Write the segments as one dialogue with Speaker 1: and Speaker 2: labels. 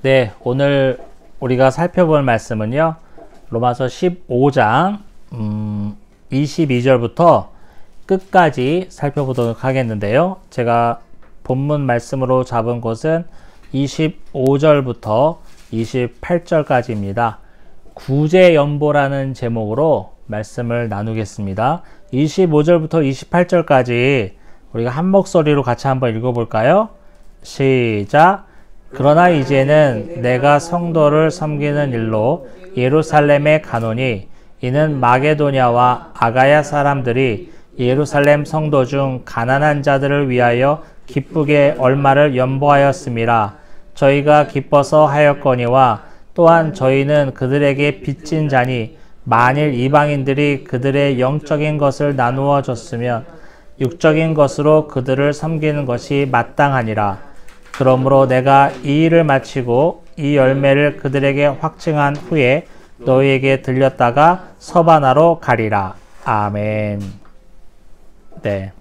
Speaker 1: 네, 오늘 우리가 살펴볼 말씀은요, 로마서 15장 22절부터 끝까지 살펴보도록 하겠는데요. 제가 본문 말씀으로 잡은 곳은 25절부터 28절까지입니다. 구제연보라는 제목으로 말씀을 나누겠습니다. 25절부터 28절까지 우리가 한 목소리로 같이 한번 읽어볼까요? 시작! 그러나 이제는 내가 성도를 섬기는 일로 예루살렘에 가노니 이는 마게도냐와 아가야 사람들이 예루살렘 성도 중 가난한 자들을 위하여 기쁘게 얼마를 연보하였음이라. 저희가 기뻐서 하였거니와 또한 저희는 그들에게 빚진 자니 만일 이방인들이 그들의 영적인 것을 나누어 줬으면 육적인 것으로 그들을 섬기는 것이 마땅하니라. 그러므로 내가 이 일을 마치고 이 열매를 그들에게 확증한 후에 너희에게 들렸다가 서바나로 가리라. 아멘. 네.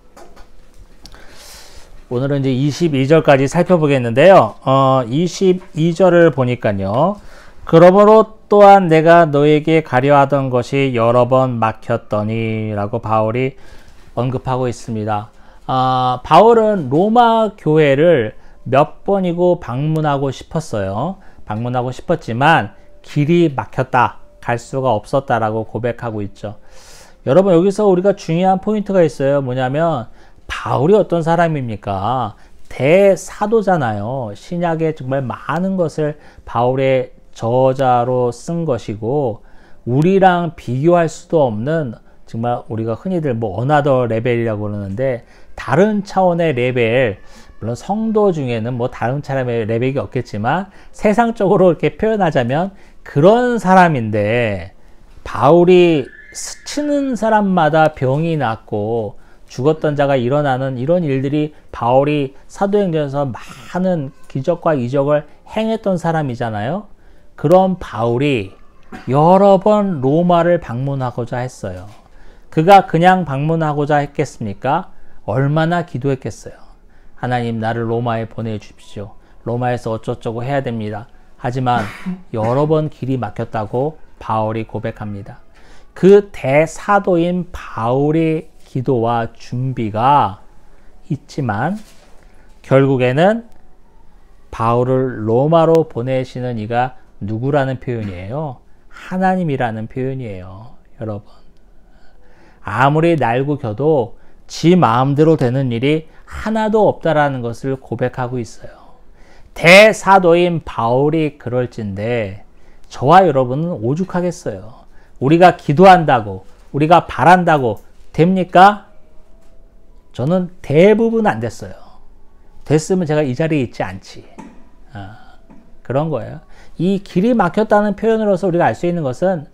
Speaker 1: 오늘은 이제 22절까지 살펴보겠는데요. 22절을 보니까요. 그러므로 또한 내가 너에게 가려 하던 것이 여러 번 막혔더니 라고 바울이 언급하고 있습니다. 바울은 로마 교회를 몇 번이고 방문하고 싶었어요. 방문하고 싶었지만 길이 막혔다. 갈 수가 없었다라고 고백하고 있죠. 여러분, 여기서 우리가 중요한 포인트가 있어요. 뭐냐면 바울이 어떤 사람입니까? 대사도잖아요. 신약에 정말 많은 것을 바울의 저자로 쓴 것이고 우리랑 비교할 수도 없는 정말 우리가 흔히들 어나더 레벨이라고 그러는데 다른 차원의 레벨, 물론 성도 중에는 다른 사람의 레벨이 없겠지만 세상적으로 이렇게 표현하자면 그런 사람인데 바울이 스치는 사람마다 병이 낫고 죽었던 자가 일어나는 이런 일들이 바울이 사도행전에서 많은 기적과 이적을 행했던 사람이잖아요. 그런 바울이 여러 번 로마를 방문하고자 했어요. 그가 그냥 방문하고자 했겠습니까? 얼마나 기도했겠어요. 하나님, 나를 로마에 보내주십시오. 로마에서 어쩌고저쩌고 해야 됩니다. 하지만 여러 번 길이 막혔다고 바울이 고백합니다. 그 대사도인 바울의 기도와 준비가 있지만 결국에는 바울을 로마로 보내시는 이가 누구라는 표현이에요? 하나님이라는 표현이에요. 여러분, 아무리 날고 겨도 지 마음대로 되는 일이 하나도 없다라는 것을 고백하고 있어요. 대사도인 바울이 그럴진데 저와 여러분은 오죽하겠어요. 우리가 기도한다고, 우리가 바란다고 됩니까? 저는 대부분 안 됐어요. 됐으면 제가 이 자리에 있지 않지. 그런 거예요. 이 길이 막혔다는 표현으로서 우리가 알 수 있는 것은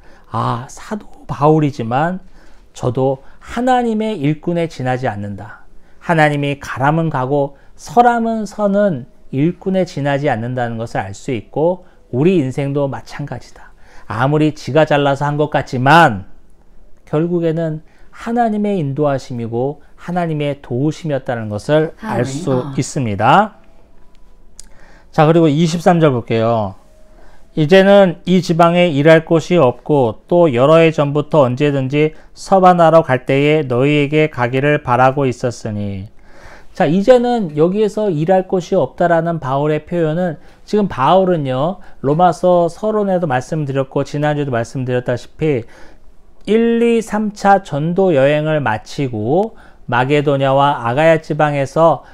Speaker 1: 사도 바울이지만 저도 하나님의 일꾼에 지나지 않는다. 하나님이 가라면 가고 서라면 서는 일꾼에 지나지 않는다는 것을 알 수 있고 우리 인생도 마찬가지다. 아무리 지가 잘나서 한 것 같지만 결국에는 하나님의 인도하심이고 하나님의 도우심이었다는 것을 알 수 있습니다. 자, 그리고 23절 볼게요. 이제는 이 지방에 일할 곳이 없고 또 여러 해 전부터 언제든지 서바나로 갈 때에 너희에게 가기를 바라고 있었으니. 자, 이제는 여기에서 일할 곳이 없다라는 바울의 표현은 지금 바울은요, 로마서 서론에도 말씀드렸고 지난주에도 말씀드렸다시피 1, 2, 3차 전도 여행을 마치고 마게도냐와 아가야 지방에서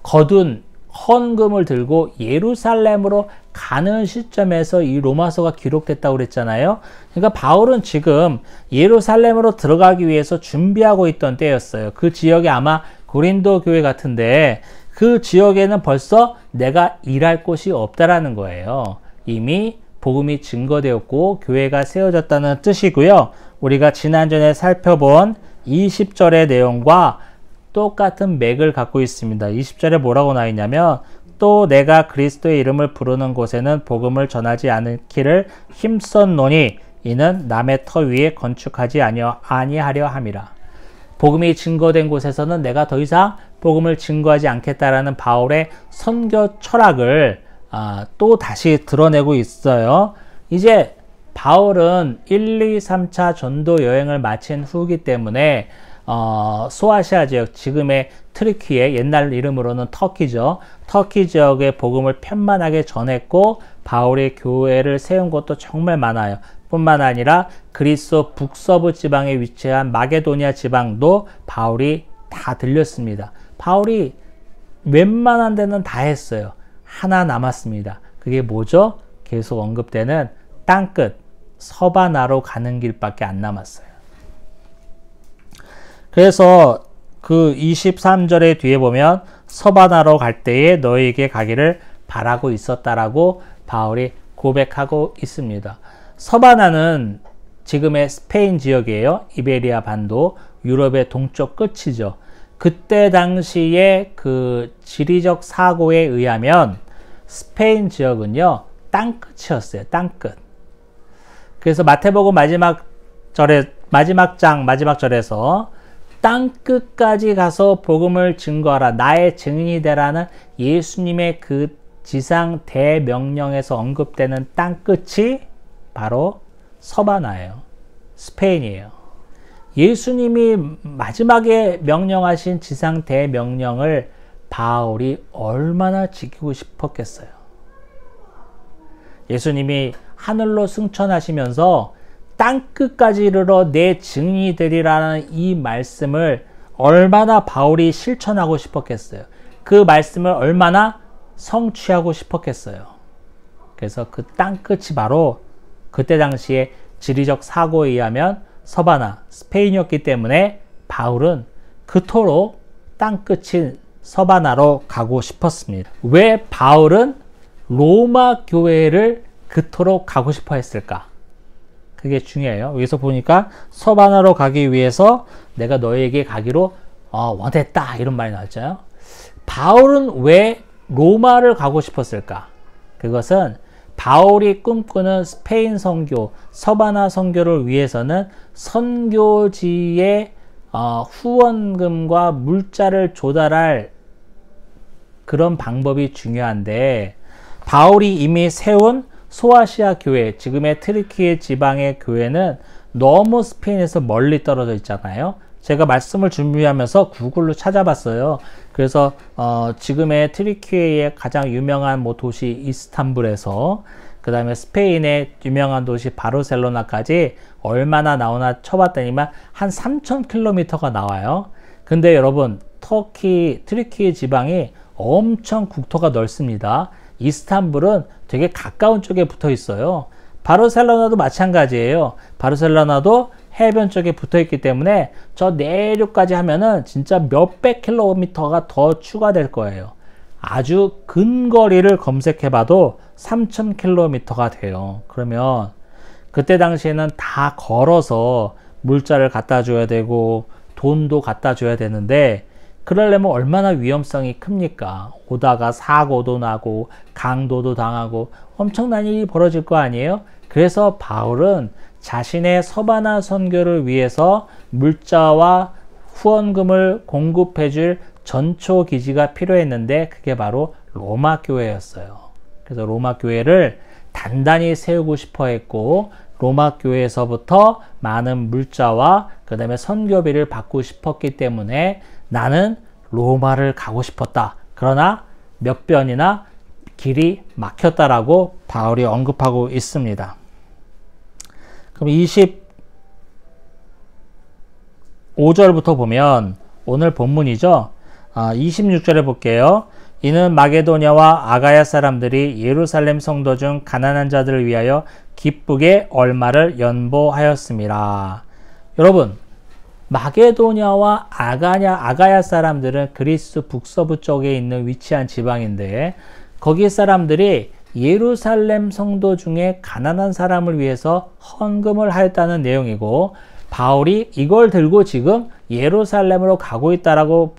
Speaker 1: 거둔 헌금을 들고 예루살렘으로 가는 시점에서 이 로마서가 기록됐다고 그랬잖아요. 그러니까 바울은 지금 예루살렘으로 들어가기 위해서 준비하고 있던 때였어요. 그 지역이 아마 고린도 교회 같은데 그 지역에는 벌써 내가 일할 곳이 없다라는 거예요. 이미 복음이 증거되었고 교회가 세워졌다는 뜻이고요. 우리가 지난전에 살펴본 20절의 내용과 똑같은 맥을 갖고 있습니다. 20절에 뭐라고 나와 있냐면 또 내가 그리스도의 이름을 부르는 곳에는 복음을 전하지 않기를 힘썼노니 이는 남의 터 위에 건축하지 아니하려 함이라. 복음이 증거된 곳에서는 내가 더 이상 복음을 증거하지 않겠다라는 바울의 선교 철학을 또 다시 드러내고 있어요. 이제 바울은 1, 2, 3차 전도 여행을 마친 후기 때문에 소아시아 지역, 지금의 트리키의 옛날 이름으로는 터키죠. 터키 지역의 복음을 편만하게 전했고 바울이 교회를 세운 곳도 정말 많아요. 뿐만 아니라 그리스 북서부 지방에 위치한 마게도니아 지방도 바울이 다 들렸습니다. 바울이 웬만한 데는 다 했어요. 하나 남았습니다. 그게 뭐죠? 계속 언급되는 땅끝 서바나로 가는 길밖에 안 남았어요. 그래서 그 23절의 뒤에 보면 서바나로 갈 때에 너희에게 가기를 바라고 있었다라고 바울이 고백하고 있습니다. 서바나는 지금의 스페인 지역이에요. 이베리아 반도, 유럽의 동쪽 끝이죠. 그때 당시에 그 지리적 사고에 의하면 스페인 지역은요, 땅끝이었어요. 땅끝. 그래서 마태복음 마지막 절에서 땅끝까지 가서 복음을 증거하라, 나의 증인이 되라는 예수님의 그 지상 대명령에서 언급되는 땅끝이 바로 서바나예요. 스페인이에요. 예수님이 마지막에 명령하신 지상 대명령을 바울이 얼마나 지키고 싶었겠어요. 예수님이 하늘로 승천하시면서 땅끝까지 이르러 내 증인이 되리라는 이 말씀을 얼마나 바울이 실천하고 싶었겠어요. 그 말씀을 얼마나 성취하고 싶었겠어요. 그래서 그 땅끝이 바로 그때 당시에 지리적 사고에 의하면 서바나, 스페인이었기 때문에 바울은 그토록 땅끝인 서바나로 가고 싶었습니다. 왜 바울은 로마 교회를 그토록 가고 싶어 했을까? 그게 중요해요. 여기서 보니까 서바나로 가기 위해서 내가 너에게 가기로 원했다, 이런 말이 나왔잖아요. 바울은 왜 로마를 가고 싶었을까? 그것은 바울이 꿈꾸는 스페인 선교, 서바나 선교를 위해서는 선교지의 후원금과 물자를 조달할 그런 방법이 중요한데, 바울이 이미 세운 소아시아 교회, 지금의 트리키의 지방의 교회는 너무 스페인에서 멀리 떨어져 있잖아요. 제가 말씀을 준비하면서 구글로 찾아봤어요. 그래서 지금의 트리키의 가장 유명한 도시 이스탄불에서 그 다음에 스페인의 유명한 도시 바르셀로나까지 얼마나 나오나 쳐봤더니만 한 3,000km가 나와요. 근데 여러분, 트리키의 지방이 엄청 국토가 넓습니다. 이스탄불은 되게 가까운 쪽에 붙어 있어요. 바르셀로나도 마찬가지예요. 바르셀로나도 해변 쪽에 붙어 있기 때문에 저 내륙까지 하면은 진짜 몇백 킬로미터가 더 추가될 거예요. 아주 근거리를 검색해 봐도 3,000km가 돼요. 그러면 그때 당시에는 다 걸어서 물자를 갖다 줘야 되고 돈도 갖다 줘야 되는데, 그러려면 얼마나 위험성이 큽니까? 오다가 사고도 나고 강도도 당하고 엄청난 일이 벌어질 거 아니에요? 그래서 바울은 자신의 서바나 선교를 위해서 물자와 후원금을 공급해줄 전초 기지가 필요했는데, 그게 바로 로마 교회였어요. 그래서 로마 교회를 단단히 세우고 싶어 했고, 로마 교회에서부터 많은 물자와 그 다음에 선교비를 받고 싶었기 때문에 나는 로마를 가고 싶었다. 그러나 몇 번이나 길이 막혔다라고 바울이 언급하고 있습니다. 그럼 25절부터 보면 오늘 본문이죠. 26절에 볼게요. 이는 마게도냐와 아가야 사람들이 예루살렘 성도 중 가난한 자들을 위하여 기쁘게 얼마를 연보하였습니다. 여러분, 마게도냐와 아가야 사람들은 그리스 북서부 쪽에 있는 위치한 지방인데, 거기 사람들이 예루살렘 성도 중에 가난한 사람을 위해서 헌금을 하였다는 내용이고, 바울이 이걸 들고 지금 예루살렘으로 가고 있다라고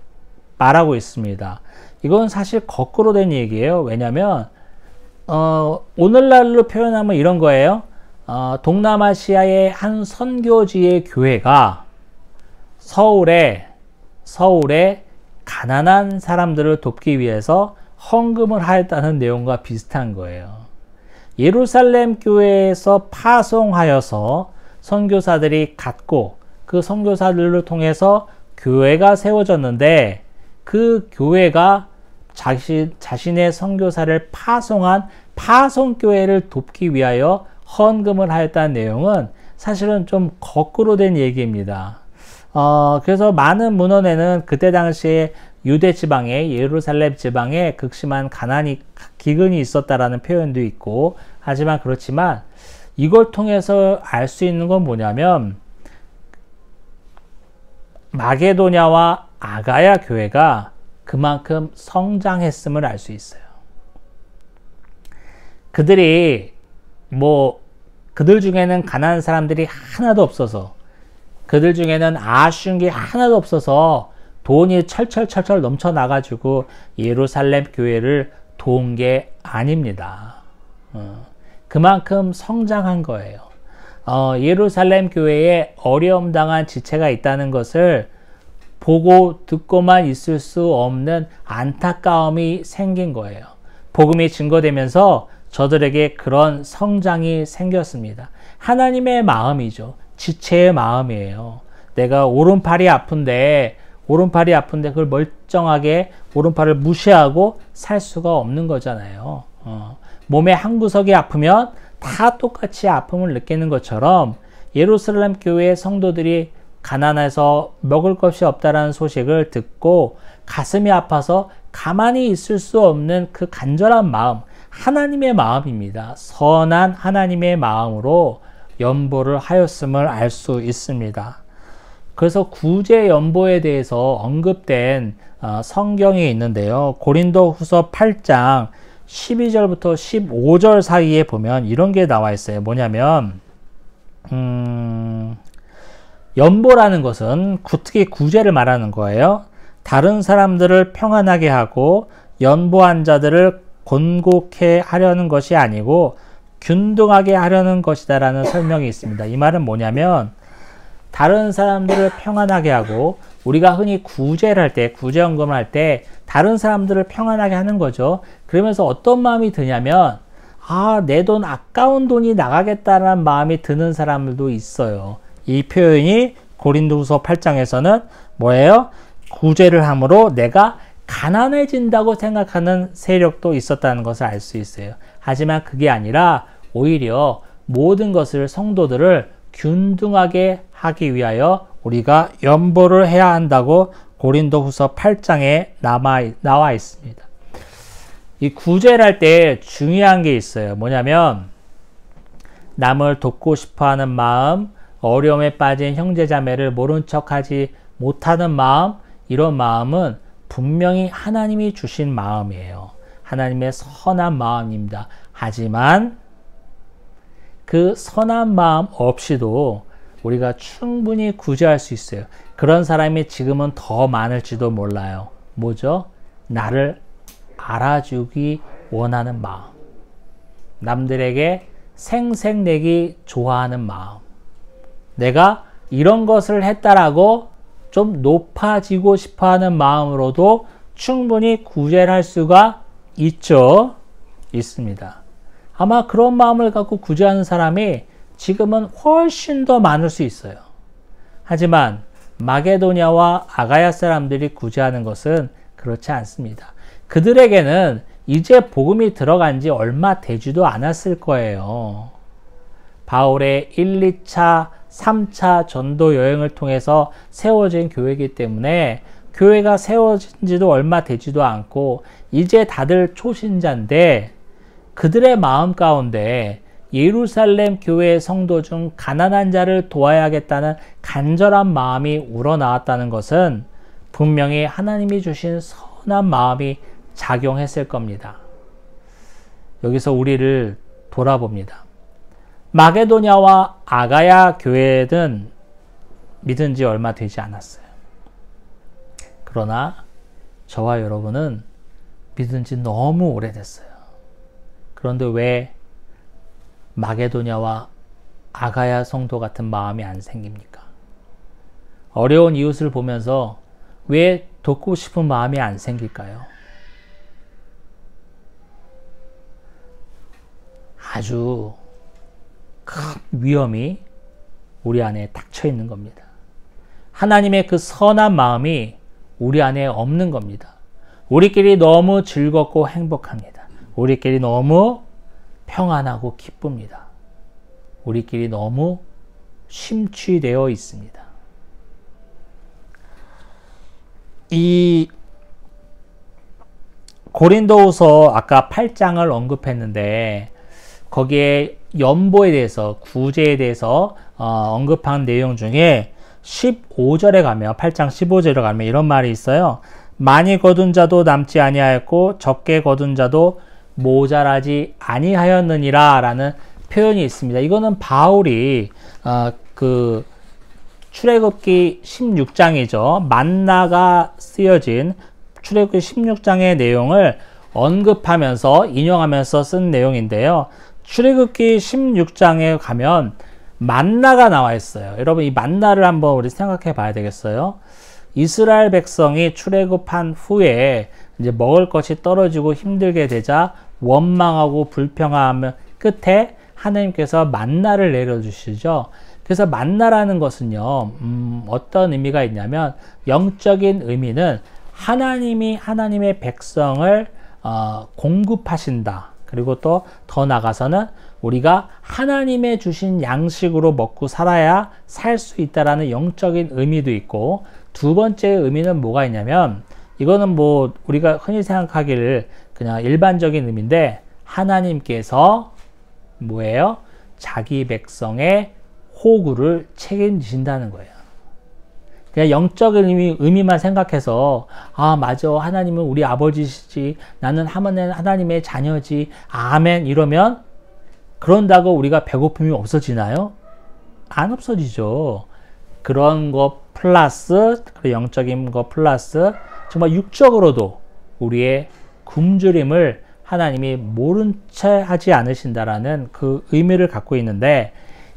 Speaker 1: 말하고 있습니다. 이건 사실 거꾸로 된 얘기예요. 왜냐하면 오늘날로 표현하면 이런 거예요. 동남아시아의 한 선교지의 교회가 서울에 가난한 사람들을 돕기 위해서 헌금을 하였다는 내용과 비슷한 거예요. 예루살렘 교회에서 파송하여서 선교사들이 갔고 그 선교사들을 통해서 교회가 세워졌는데 그 교회가 자신의 선교사를 파송한 파송교회를 돕기 위하여 헌금을 하였다는 내용은 사실은 좀 거꾸로 된 얘기입니다. 그래서 많은 문헌에는 그때 당시에 유대 지방에 예루살렘 지방에 극심한 기근이 있었다라는 표현도 있고 하지만 그렇지만 이걸 통해서 알 수 있는 건 뭐냐면 마게도냐와 아가야 교회가 그만큼 성장했음을 알 수 있어요. 그들 중에는 가난한 사람들이 하나도 없어서 그들 중에는 아쉬운 게 하나도 없어서 돈이 철철철철 넘쳐나가지고 예루살렘 교회를 도운 게 아닙니다. 그만큼 성장한 거예요. 예루살렘 교회에 어려움 당한 지체가 있다는 것을 보고 듣고만 있을 수 없는 안타까움이 생긴 거예요. 복음이 증거되면서 저들에게 그런 성장이 생겼습니다. 하나님의 마음이죠. 지체의 마음이에요. 내가 오른팔이 아픈데 그걸 멀쩡하게 오른팔을 무시하고 살 수가 없는 거잖아요. 몸의 한 구석이 아프면 다 똑같이 아픔을 느끼는 것처럼 예루살렘 교회의 성도들이 가난해서 먹을 것이 없다라는 소식을 듣고 가슴이 아파서 가만히 있을 수 없는 그 간절한 마음, 하나님의 마음입니다. 선한 하나님의 마음으로 연보를 하였음을 알 수 있습니다. 그래서 구제 연보에 대해서 언급된 성경이 있는데요. 고린도후서 8장 12절부터 15절 사이에 보면 이런 게 나와 있어요. 뭐냐면 연보라는 것은 특히 구제를 말하는 거예요. 다른 사람들을 평안하게 하고 연보한 자들을 곤곡해 하려는 것이 아니고 균등하게 하려는 것이다 라는 설명이 있습니다. 이 말은 뭐냐면 다른 사람들을 평안하게 하고 우리가 흔히 구제를 할 때, 구제연금을 할 때 다른 사람들을 평안하게 하는 거죠. 그러면서 어떤 마음이 드냐면 내 돈 아까운 돈이 나가겠다라는 마음이 드는 사람들도 있어요. 이 표현이 고린도후서 8장에서는 뭐예요? 구제를 함으로 내가 가난해진다고 생각하는 세력도 있었다는 것을 알 수 있어요. 하지만 그게 아니라 오히려 모든 것을 성도들을 균등하게 하기 위하여 우리가 연보를 해야 한다고 고린도후서 8장에 나와 있습니다. 이 구제를 할 때 중요한 게 있어요. 뭐냐면 남을 돕고 싶어하는 마음, 어려움에 빠진 형제자매를 모른 척하지 못하는 마음, 이런 마음은 분명히 하나님이 주신 마음이에요. 하나님의 선한 마음입니다. 하지만 그 선한 마음 없이도 우리가 충분히 구제할 수 있어요. 그런 사람이 지금은 더 많을지도 몰라요. 뭐죠? 나를 알아주기 원하는 마음. 남들에게 생색내기 좋아하는 마음. 내가 이런 것을 했다라고 좀 높아지고 싶어하는 마음으로도 충분히 구제를 할 수가 있습니다. 아마 그런 마음을 갖고 구제하는 사람이 지금은 훨씬 더 많을 수 있어요. 하지만 마게도냐와 아가야 사람들이 구제하는 것은 그렇지 않습니다. 그들에게는 이제 복음이 들어간 지 얼마 되지도 않았을 거예요. 바울의 1, 2차, 3차 전도 여행을 통해서 세워진 교회이기 때문에 교회가 세워진 지도 얼마 되지도 않고 이제 다들 초신자인데 그들의 마음 가운데 예루살렘 교회의 성도 중 가난한 자를 도와야겠다는 간절한 마음이 우러나왔다는 것은 분명히 하나님이 주신 선한 마음이 작용했을 겁니다. 여기서 우리를 돌아봅니다. 마게도냐와 아가야 교회는 믿은 지 얼마 되지 않았어요. 그러나 저와 여러분은 믿은 지 너무 오래됐어요. 그런데 왜 마게도냐와 아가야 성도 같은 마음이 안 생깁니까? 어려운 이웃을 보면서 왜 돕고 싶은 마음이 안 생길까요? 아주 큰 위험이 우리 안에 닥쳐 있는 겁니다. 하나님의 그 선한 마음이 우리 안에 없는 겁니다. 우리끼리 너무 즐겁고 행복합니다. 우리끼리 너무 평안하고 기쁩니다. 우리끼리 너무 심취되어 있습니다. 이 고린도후서 아까 8장을 언급했는데 거기에 연보에 대해서 구제에 대해서 언급한 내용 중에 15절에 가면 8장 15절에 가면 이런 말이 있어요. 많이 거둔 자도 남지 아니하였고 적게 거둔 자도 모자라지 아니하였느니라 라는 표현이 있습니다. 이거는 바울이 그 출애굽기 16장이죠. 만나가 쓰여진 출애굽기 16장의 내용을 언급하면서 인용하면서 쓴 내용인데요. 출애굽기 16장에 가면 만나가 나와 있어요. 여러분 이 만나를 한번 우리 생각해 봐야 되겠어요. 이스라엘 백성이 출애굽한 후에 이제 먹을 것이 떨어지고 힘들게 되자 원망하고 불평하면 끝에 하나님께서 만나를 내려주시죠. 그래서 만나라는 것은요, 어떤 의미가 있냐면 영적인 의미는 하나님이 하나님의 백성을 공급하신다. 그리고 또 더 나아가서는 우리가 하나님의 주신 양식으로 먹고 살아야 살 수 있다라는 영적인 의미도 있고, 두 번째 의미는 뭐가 있냐면 이거는 뭐 우리가 흔히 생각하기를 그냥 일반적인 의미인데 하나님께서 뭐예요? 자기 백성의 호구를 책임지신다는 거예요. 그냥 영적인 의미만 생각해서 아 맞아 하나님은 우리 아버지시지 나는 하나님의 자녀지 아멘 이러면 그런다고 우리가 배고픔이 없어지나요? 안 없어지죠. 그런 거 플러스 영적인 거 플러스 정말 육적으로도 우리의 굶주림을 하나님이 모른 채 하지 않으신다라는 그 의미를 갖고 있는데,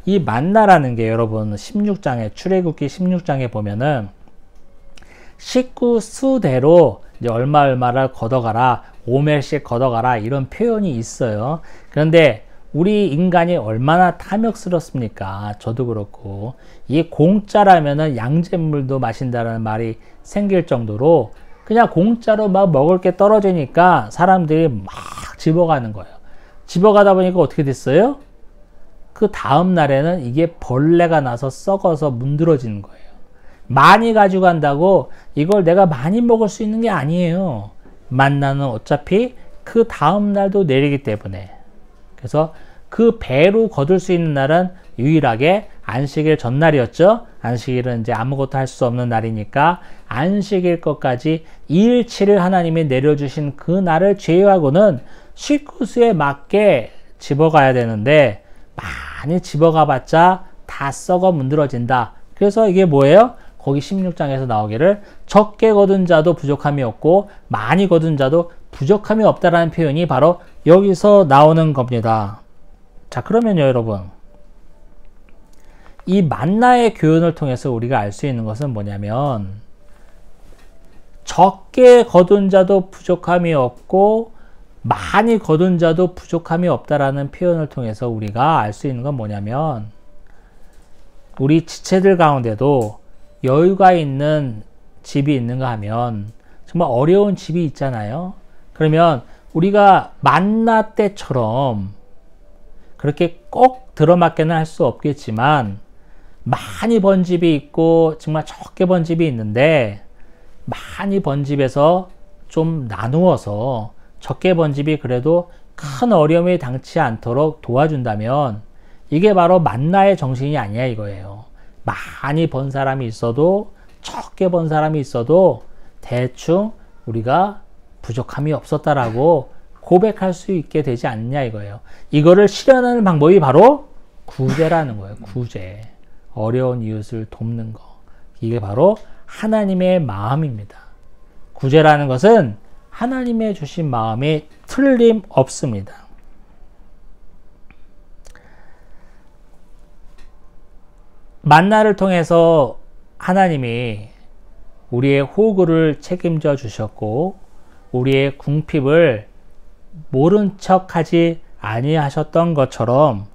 Speaker 1: 이 만나라는 게 여러분 16장에 출애굽기 16장에 보면은 식구 수대로 이제 얼마를 걷어가라 5멜씩 걷어가라 이런 표현이 있어요. 그런데 우리 인간이 얼마나 탐욕스럽습니까? 저도 그렇고 이게 공짜라면은 양잿물도 마신다는 말이 생길 정도로 그냥 공짜로 막 먹을 게 떨어지니까 사람들이 막 집어가는 거예요. 집어가다 보니까 어떻게 됐어요? 그 다음 날에는 이게 벌레가 나서 썩어서 문드러지는 거예요. 많이 가지고 간다고 이걸 내가 많이 먹을 수 있는 게 아니에요. 만나는 어차피 그 다음 날도 내리기 때문에. 그래서 그 배로 거둘 수 있는 날은 유일하게 안식일 전날이었죠. 안식일은 이제 아무것도 할 수 없는 날이니까 안식일 것까지 2일7일 하나님이 내려주신 그 날을 제외하고는 식구수에 맞게 집어가야 되는데 많이 집어가봤자 다 썩어 문드러진다. 그래서 이게 뭐예요? 거기 16장에서 나오기를 적게 거둔 자도 부족함이 없고 많이 거둔 자도 부족함이 없다라는 표현이 바로 여기서 나오는 겁니다. 자, 그러면요 여러분, 이 만나의 교훈을 통해서 우리가 알 수 있는 것은 뭐냐면 적게 거둔 자도 부족함이 없고 많이 거둔 자도 부족함이 없다라는 표현을 통해서 우리가 알 수 있는 건 뭐냐면 우리 지체들 가운데도 여유가 있는 집이 있는가 하면 정말 어려운 집이 있잖아요. 그러면 우리가 만나 때처럼 그렇게 꼭 들어맞게는 할 수 없겠지만 많이 번 집이 있고 정말 적게 번 집이 있는데 많이 번 집에서 좀 나누어서 적게 번 집이 그래도 큰 어려움이 당치 않도록 도와준다면 이게 바로 만나의 정신이 아니야 이거예요. 많이 번 사람이 있어도 적게 번 사람이 있어도 대충 우리가 부족함이 없었다라고 고백할 수 있게 되지 않냐 이거예요. 이거를 실현하는 방법이 바로 구제라는 거예요. 구제. 어려운 이웃을 돕는 거. 이게 바로 하나님의 마음입니다. 구제라는 것은 하나님의 주신 마음이 틀림없습니다. 만나를 통해서 하나님이 우리의 호구를 책임져 주셨고 우리의 궁핍을 모른 척하지 아니하셨던 것처럼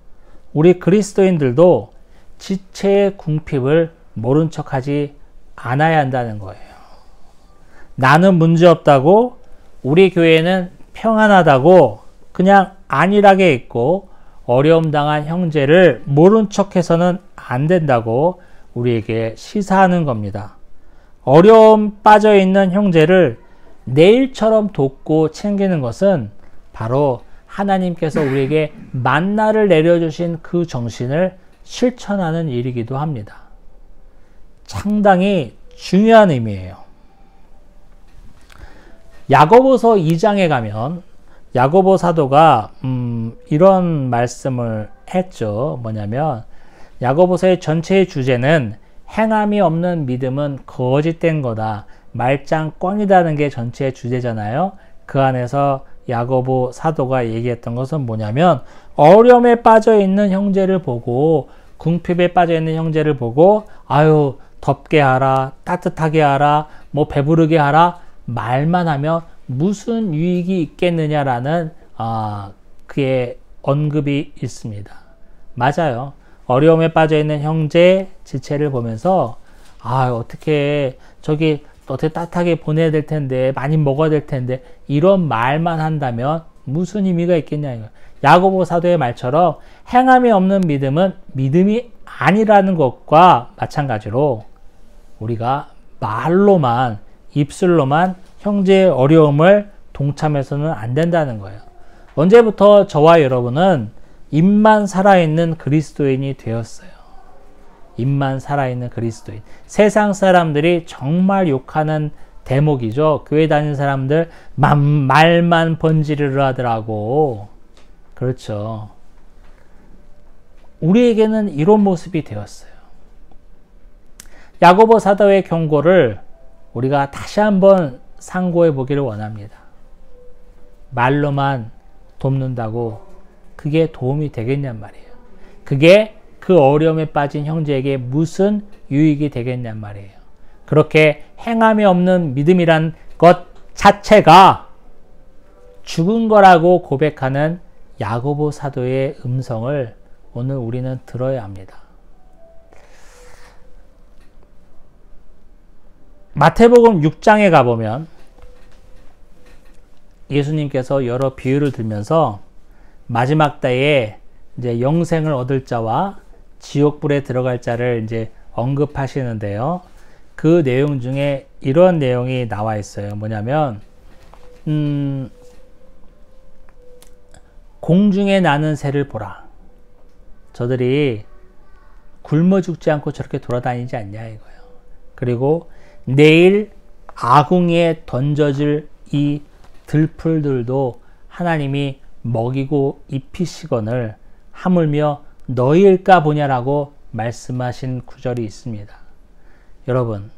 Speaker 1: 우리 그리스도인들도 지체의 궁핍을 모른 척하지 않아야 한다는 거예요. 나는 문제없다고, 우리 교회는 평안하다고 그냥 안일하게 있고 어려움 당한 형제를 모른 척해서는 안 된다고 우리에게 시사하는 겁니다. 어려움 빠져 있는 형제를 내일처럼 돕고 챙기는 것은 바로 하나님께서 우리에게 만나를 내려주신 그 정신을 실천하는 일이기도 합니다. 상당히 중요한 의미예요. 야고보서 2장에 가면 야고보 사도가 이런 말씀을 했죠. 뭐냐면 야고보서의 전체의 주제는 행함이 없는 믿음은 거짓된 거다, 말짱 꽝이다는 게 전체의 주제잖아요. 그 안에서 야고보 사도가 얘기했던 것은 뭐냐면 어려움에 빠져 있는 형제를 보고, 궁핍에 빠져 있는 형제를 보고 아유 덥게 하라, 따뜻하게 하라, 뭐 배부르게 하라 말만 하면 무슨 유익이 있겠느냐라는 그의 언급이 있습니다. 맞아요. 어려움에 빠져 있는 형제 지체를 보면서 어떻게 저기 어떻게 따뜻하게 보내야 될 텐데, 많이 먹어야 될 텐데, 이런 말만 한다면 무슨 의미가 있겠냐 이거. 야고보 사도의 말처럼 행함이 없는 믿음은 믿음이 아니라는 것과 마찬가지로 우리가 말로만, 입술로만 형제의 어려움을 동참해서는 안 된다는 거예요. 언제부터 저와 여러분은 입만 살아있는 그리스도인이 되었어요. 입만 살아있는 그리스도인. 세상 사람들이 정말 욕하는 대목이죠. 교회 다니는 사람들 말만 번지르르 하더라고. 그렇죠. 우리에게는 이런 모습이 되었어요. 야고보 사도의 경고를 우리가 다시 한번 상고해 보기를 원합니다. 말로만 돕는다고 그게 도움이 되겠냔 말이에요. 그게 그 어려움에 빠진 형제에게 무슨 유익이 되겠냔 말이에요. 그렇게 행함이 없는 믿음이란 것 자체가 죽은 거라고 고백하는 야고보 사도의 음성을 오늘 우리는 들어야 합니다. 마태복음 6장에 가보면 예수님께서 여러 비유를 들면서 마지막 때에 이제 영생을 얻을 자와 지옥불에 들어갈 자를 이제 언급하시는데요. 그 내용 중에 이런 내용이 나와 있어요. 뭐냐면 공중에 나는 새를 보라. 저들이 굶어 죽지 않고 저렇게 돌아다니지 않냐 이거예요. 그리고 내일 아궁이에 던져질 이 들풀들도 하나님이 먹이고 입히시거늘 하물며 너희일까 보냐라고 말씀하신 구절이 있습니다. 여러분,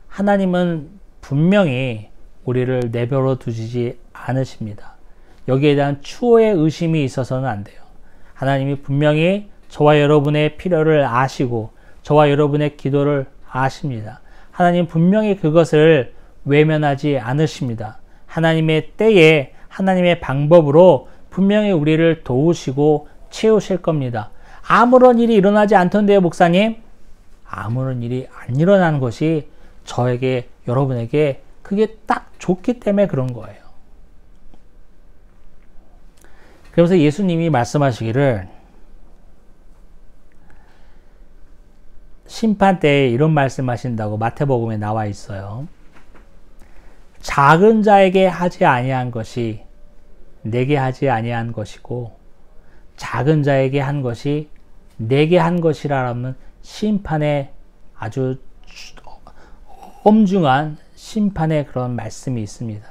Speaker 1: 하나님은 분명히 우리를 내버려 두시지 않으십니다. 여기에 대한 추호의 의심이 있어서는 안 돼요. 하나님이 분명히 저와 여러분의 필요를 아시고 저와 여러분의 기도를 아십니다. 하나님 분명히 그것을 외면하지 않으십니다. 하나님의 때에 하나님의 방법으로 분명히 우리를 도우시고 채우실 겁니다. 아무런 일이 일어나지 않던데요, 목사님? 아무런 일이 안 일어나는 것이 저에게, 여러분에게 그게 딱 좋기 때문에 그런 거예요. 그래서 예수님이 말씀하시기를 심판 때에 이런 말씀하신다고 마태복음에 나와 있어요. 작은 자에게 하지 아니한 것이 내게 하지 아니한 것이고 작은 자에게 한 것이 내게 한 것이라는 심판의 아주 엄중한 심판의 그런 말씀이 있습니다.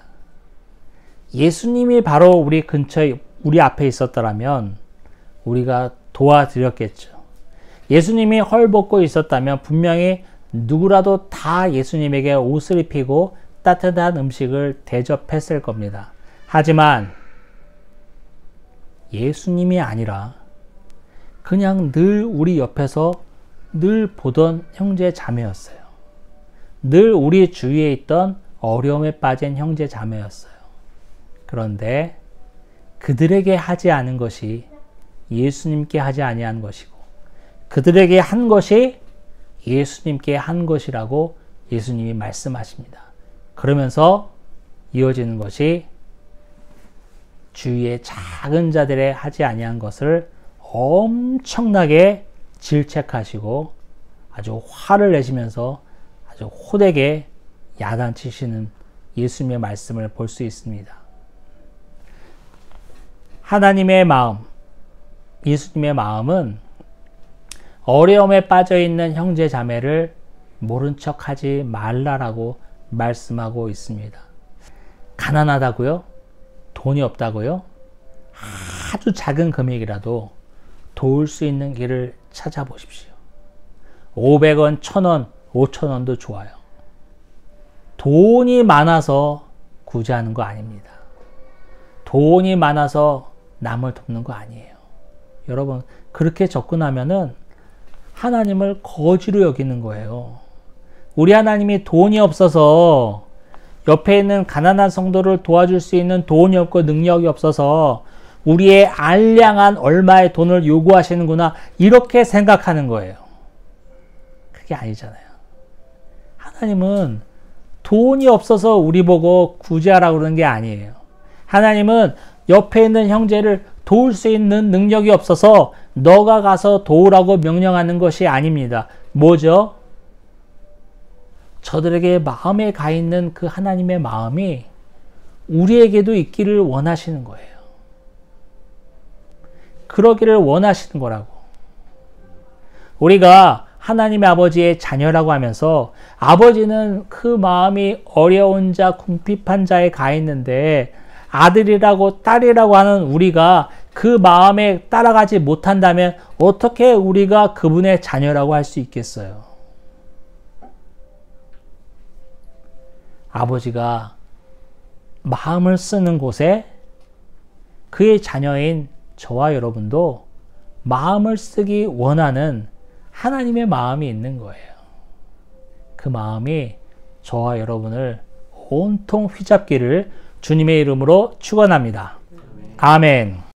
Speaker 1: 예수님이 바로 우리 근처에, 우리 앞에 있었더라면 우리가 도와드렸겠죠. 예수님이 헐벗고 있었다면 분명히 누구라도 다 예수님에게 옷을 입히고 따뜻한 음식을 대접했을 겁니다. 하지만 예수님이 아니라 그냥 늘 우리 옆에서 늘 보던 형제 자매였어요. 늘 우리 주위에 있던 어려움에 빠진 형제 자매였어요. 그런데 그들에게 하지 않은 것이 예수님께 하지 아니한 것이고 그들에게 한 것이 예수님께 한 것이라고 예수님이 말씀하십니다. 그러면서 이어지는 것이 주위의 작은 자들의 하지 아니한 것을 엄청나게 질책하시고 아주 화를 내시면서 아주 호되게 야단치시는 예수님의 말씀을 볼 수 있습니다. 하나님의 마음, 예수님의 마음은 어려움에 빠져 있는 형제 자매를 모른 척하지 말라라고 말씀하고 있습니다. 가난하다고요? 돈이 없다고요? 아주 작은 금액이라도 도울 수 있는 길을 찾아보십시오. 500원, 1000원, 5000원도 좋아요. 돈이 많아서 구제하는 거 아닙니다. 돈이 많아서 남을 돕는 거 아니에요. 여러분, 그렇게 접근하면은 하나님을 거지로 여기는 거예요. 우리 하나님이 돈이 없어서 옆에 있는 가난한 성도를 도와줄 수 있는 돈이 없고 능력이 없어서 우리의 알량한 얼마의 돈을 요구하시는구나 이렇게 생각하는 거예요. 그게 아니잖아요. 하나님은 돈이 없어서 우리 보고 구제하라고 그러는 게 아니에요. 하나님은 옆에 있는 형제를 도울 수 있는 능력이 없어서 너가 가서 도우라고 명령하는 것이 아닙니다. 뭐죠? 저들에게 마음에 가 있는 그 하나님의 마음이 우리에게도 있기를 원하시는 거예요. 그러기를 원하시는 거라고. 우리가 하나님의 아버지의 자녀라고 하면서 아버지는 그 마음이 어려운 자, 궁핍한 자에 가 있는데 아들이라고 딸이라고 하는 우리가 그 마음에 따라가지 못한다면 어떻게 우리가 그분의 자녀라고 할 수 있겠어요? 아버지가 마음을 쓰는 곳에 그의 자녀인 저와 여러분도 마음을 쓰기 원하는 하나님의 마음이 있는 거예요. 그 마음이 저와 여러분을 온통 휘잡기를 주님의 이름으로 축원합니다. 아멘.